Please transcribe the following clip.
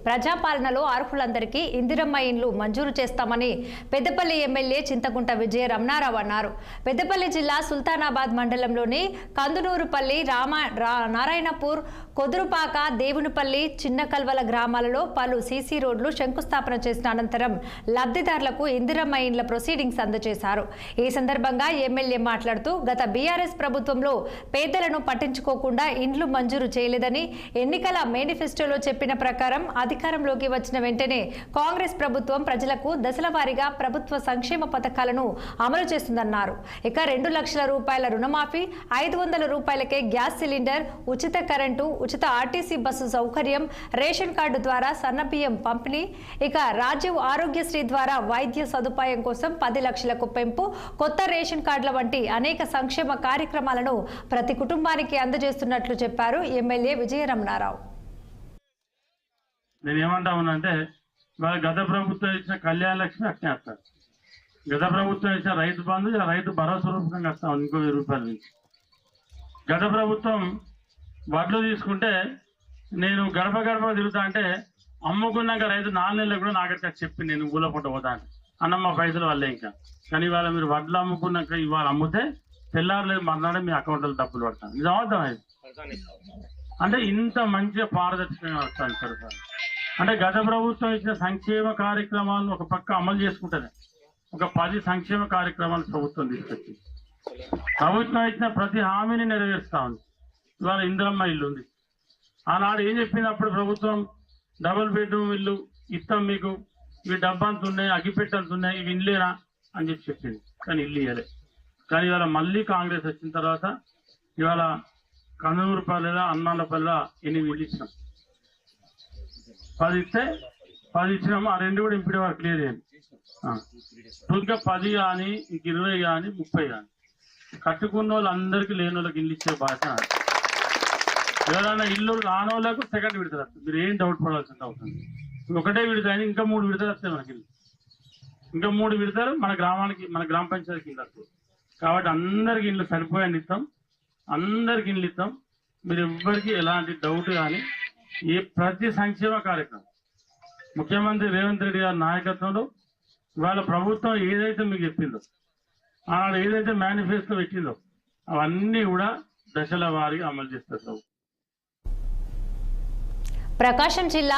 ప్రజాపాలనలో అర్హులందరికీ ఇందిరమ్మ ఇండ్లు మంజూరు చేస్తామని పెద్దపల్లి ఎమ్మెల్యే చింతకుంట విజయ రమణారావు అన్నారు. పెద్దపల్లి జిల్లా సుల్తానాబాద్ మండలంలోని కందునూరుపల్లి, నారాయణపూర్, కొదురుపాక, దేవునిపల్లి, చిన్నకల్వల గ్రామాలలో పలు సీసీ రోడ్లు శంకుస్థాపన చేసిన అనంతరం లబ్ధిదారులకు ఇందిరమ్మ ఇండ్ల ప్రొసీడింగ్స్ అందజేశారు. ఈ సందర్భంగా ఎమ్మెల్యే మాట్లాడుతూ గత బీఆర్ఎస్ ప్రభుత్వంలో పేదలను పట్టించుకోకుండా ఇండ్లు మంజూరు చేయలేదని, ఎన్నికల మేనిఫెస్టోలో చెప్పిన ప్రకారం అధికారంలోకి వచ్చిన వెంటనే కాంగ్రెస్ ప్రభుత్వం ప్రజలకు దశలవారీగా ప్రభుత్వ సంక్షేమ పథకాలను అమలు చేస్తుందన్నారు. ఇక 2 లక్షల రూపాయల రుణమాఫీ, 500 రూపాయలకే గ్యాస్ సిలిండర్, ఉచిత కరెంటు, ఉచిత ఆర్టీసీ బస్సు సౌకర్యం, రేషన్ కార్డు ద్వారా సన్నబియ్యం పంపిణీ, ఇక రాజీవ్ ఆరోగ్యశ్రీ ద్వారా వైద్య సదుపాయం కోసం 10 లక్షలకు పెంపు, కొత్త రేషన్ కార్డుల వంటి అనేక సంక్షేమ కార్యక్రమాలను ప్రతి కుటుంబానికి అందజేస్తున్నట్లు చెప్పారు ఎమ్మెల్యే విజయ రమణారావు. నేను ఏమంటా ఉన్నానంటే, ఇవాళ గత ప్రభుత్వం ఇచ్చిన కళ్యాణ లక్ష్మి అట్నే వస్తారు. గత ప్రభుత్వం ఇచ్చిన రైతు బంధు, రైతు భరోసా రూపకంగా వస్తాం ఇంకో 1000 రూపాయల నుంచి. గత ప్రభుత్వం వడ్లు తీసుకుంటే నేను గడప గడప తిరుగుతా అంటే అమ్ముకున్నాక రైతు 4 నెలలు కూడా నాకైతే చెప్పి నేను ఊళ్ళో పుట్ట పోతా అంటే అన్నమ్మ పైసలు వల్లే ఇంకా. కానీ ఇవాళ మీరు వడ్లు అమ్ముకున్నాక ఇవాళ అమ్ముతే తెల్లారలేదు మర్నాడే మీ అకౌంట్లో డబ్బులు పడతాను. ఇది అర్థమైంది అంటే ఇంత మంచిగా పారదర్శకంగా వస్తాను సార్. అంటే గత ప్రభుత్వం ఇచ్చిన సంక్షేమ కార్యక్రమాలను ఒక పక్క అమలు చేసుకుంటుంది. ఒక 10 సంక్షేమ కార్యక్రమాలు ప్రభుత్వం తీసుకొచ్చి ప్రభుత్వం ఇచ్చిన ప్రతి హామీని నెరవేరుస్తా ఉంది. ఇవాళ ఇందిరమ్మ ఇల్లు ఉంది. ఆనాడు ఏం చెప్పింది అప్పుడు ప్రభుత్వం, డబుల్ బెడ్రూమ్ ఇల్లు ఇస్తాం మీకు, ఇవి డబ్బంత ఉన్నాయి, అగ్గిపెట్టంత ఉన్నాయి, ఇవి ఇల్లేనా అని చెప్పింది. కానీ ఇల్లు ఇవ్వలే. కానీ ఇవాళ మళ్ళీ కాంగ్రెస్ వచ్చిన తర్వాత ఇవాళ కందునూరుపల్లిలో, అన్నాలపల్లిలో 8 ఇల్లు ఇచ్చినాం. 10 ఇస్తే 10 ఇచ్చినాము. ఆ 2 కూడా ఇంపడే వరకు క్లియర్ చేయండి. ఇంకా 10 కానీ, ఇంక 20 కానీ, 30 కానీ కట్టుకున్న వాళ్ళందరికీ లేని వాళ్ళకి ఇల్లు ఇచ్చే బాధ్యత. ఎవరైనా ఇల్లు రాని వాళ్ళకు సెకండ్ విడతలు వస్తుంది. మీరు ఏం డౌట్ పడాల్సిన అవసరం. ఒకటే విడత అని ఇంకా 3 విడతలు వస్తాయి మనకి. ఇంకా 3 విడతలు మన గ్రామానికి, మన గ్రామ పంచాయతీకి ఇల్లు వస్తాయి. కాబట్టి అందరికి ఇల్లు సరిపోయాన్ని ఇస్తాం, అందరికి ఇల్లు ఇస్తాం. మీరు ఎవ్వరికి ఎలాంటి డౌట్ కానీ, ప్రతి సంక్షేమ కార్యక్రమం ముఖ్యమంత్రి రేవంత్ రెడ్డి గారి నాయకత్వంలో ఇవాళ ప్రభుత్వం ఏదైతే మీకు చెప్పిందో, ఆనాడు ఏదైతే మేనిఫెస్టో పెట్టిందో అవన్నీ కూడా దశల వారీగా అమలు చేస్తారు. ప్రకాశం జిల్లా